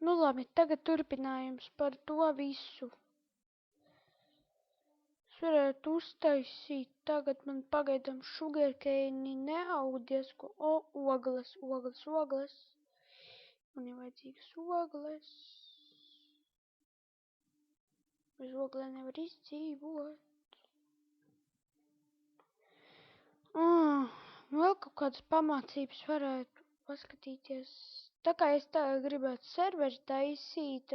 Nu labi, tagad turpinājums par to visu. Es varētu uztaisīt, tagad man pagaidām sugarcane neaug diezko. Ogles. Man ir vajadzīgas ogles. Bez oglēm nevar izdzīvot. Vēl kaut kādas pamācības varētu paskatīties. Tā kā es tagad gribētu serveri taisīt,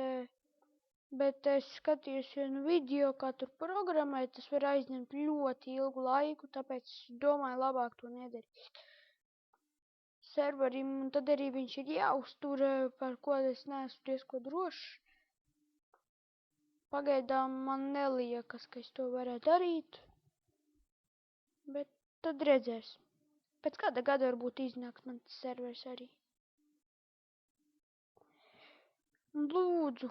bet es skatījos vienu video, kā tur programmēt, tas var aizņemt ļoti ilgu laiku, tāpēc es domāju labāk to nedarīt. Serverim, un tad arī viņš ir jāuztur, par ko es neesmu diezko drošs. Pagaidām man neliekas, ka es to varētu darīt, bet tad redzēs. Pēc kāda gada varbūt iznāks man tas servers arī. Un lūdzu,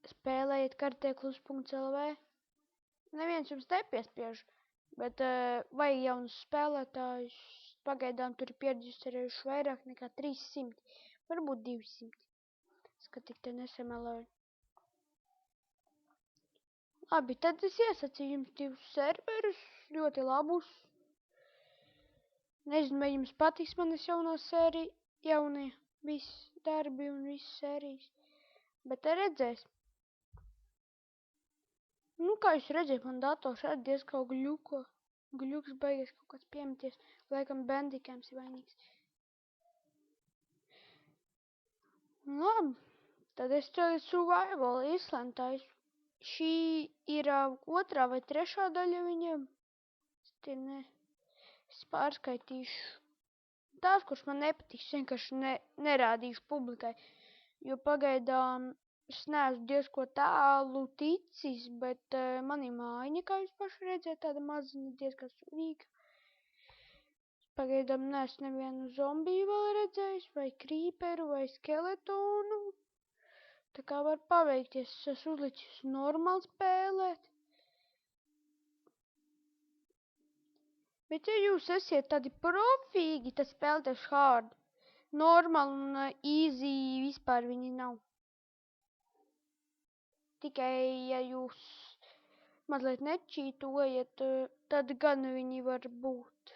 spēlējiet karteklus.lv. Neviens jums nepiespiež, bet vajag jaunus spēlētājus. Pagaidām tur ir pierģistrējuši vairāk nekā 300, varbūt 200. Es kā tik te nesamelēju. Labi, tad es iesacīju jums 2 serverus, ļoti labus. Nezinu, vai jums patiks manas jaunās sērijas, jaunie visi darbi un visas sērijas, bet redzēs. Nu, kā jūs redzat, man dators arī diezko gļuko. Gļuks beigas kaut kāds piemeties, laikam Bandicams ir vainīgs. Labi, tad es tagad Survival Island taisu. Šī ir 2. vai 3. daļa viņam. Es pārskaitīšu. Tās, kuras man nepatiks, vienkārši nerādīšu publikai, jo pagaidām es neesmu diezko tālu ticis, bet man ir mājiņa, kā jūs paši redzēt, tāda maziņa, diezgan sunīga. Pagaidām neesmu nevienu zombiju vēl redzējis, vai krīperu, vai skeletonu. Tā kā var paveikties, es esmu uzlicis normāli spēlēt. Bet ja jūs esiet tādi profīgi, tad spēlēties hard. Normal un easy vispār viņi nav. Tikai, ja jūs mazliet nečītojat, tad gan viņi var būt.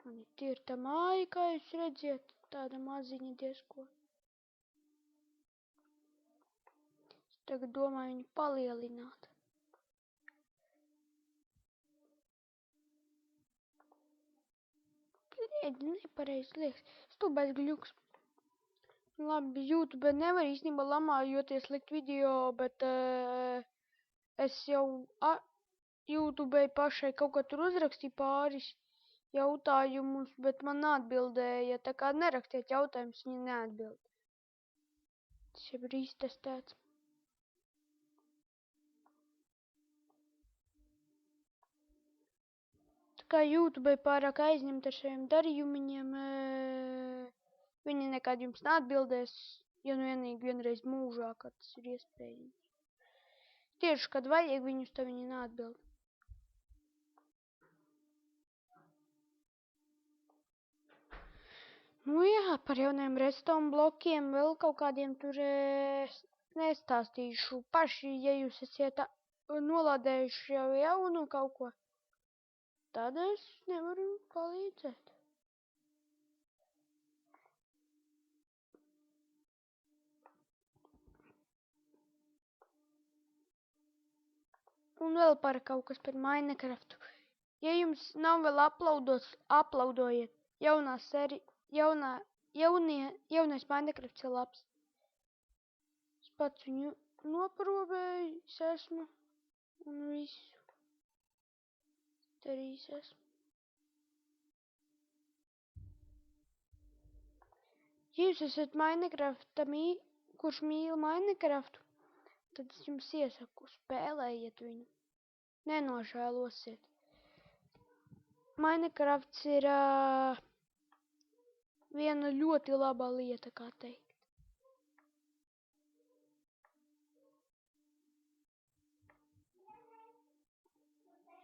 Man ir tirta māja, kā jūs redziet, tāda maziņa diezko. Es tagad domāju viņu palielināt. Nepareizi liekas. Stulbais gļuks. Labi, YouTube nevar īstenībā lamājoties likt video, bet es jau YouTube pašai kaut kā tur uzrakstīju pāris jautājumus, bet man neatbildēja. Tā kā nerakstiet jautājumus, viņi neatbild. Tas jau ir iztestēts. Tā kā YouTube pārāk aizņemt ar saviem darījumiņiem, viņi nekad jums neatbildēs, ja nu vienreiz mūžā, kad tas ir iespējams. Tieši, kad vajag viņus, tad viņi neatbild. Nu jā, par jauniem redstone blokiem vēl kaut kādiem tur nestāstīšu. Paši, ja jūs esiet nolādējuši jau jaunu kaut ko, tad es nevaru palīdzēt. Un vēl par kaut kas par Minecraftu. Ja jums nav vēl uploadojiet jaunais Minecrafts ir labs. Es pats viņu noprobējis esmu un visu darījis esmu. Ja jūs esat Minecrafta kurš mīl Minecraftu, tad es jums iesaku, spēlējiet viņu. Nenožēlosiet. Minecrafts ir viena ļoti laba lieta, kā teikt.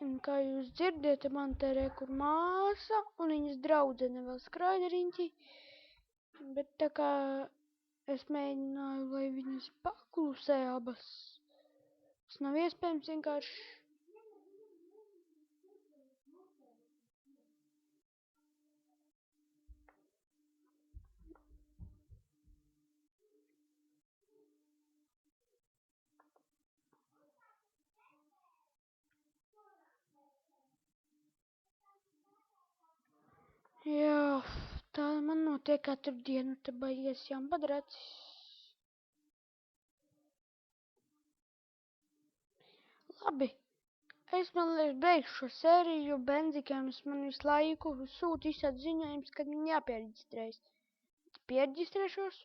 Un kā jūs dzirdiet, man te re kur māsa un viņas draudzene vēl skraida riņķī. Bet tā kā es mēģināju, lai viņas paklusē abas, tas nav iespējams vienkārši. Jā, tā man notiek katru dienu, te baigies jāmpadracis. Labi, es man liekas beigšu šo sēriju, jo Benzikēns man visu laiku sūta visādi ziņojumus, kad viņi jāpiereģistrējas. Piereģistrēšos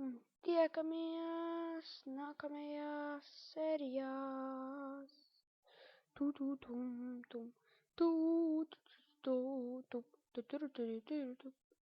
un tiekamies nākamajās sērijās. Tu tu tum tum tu tu tu tu tu tu tu tu tu tu.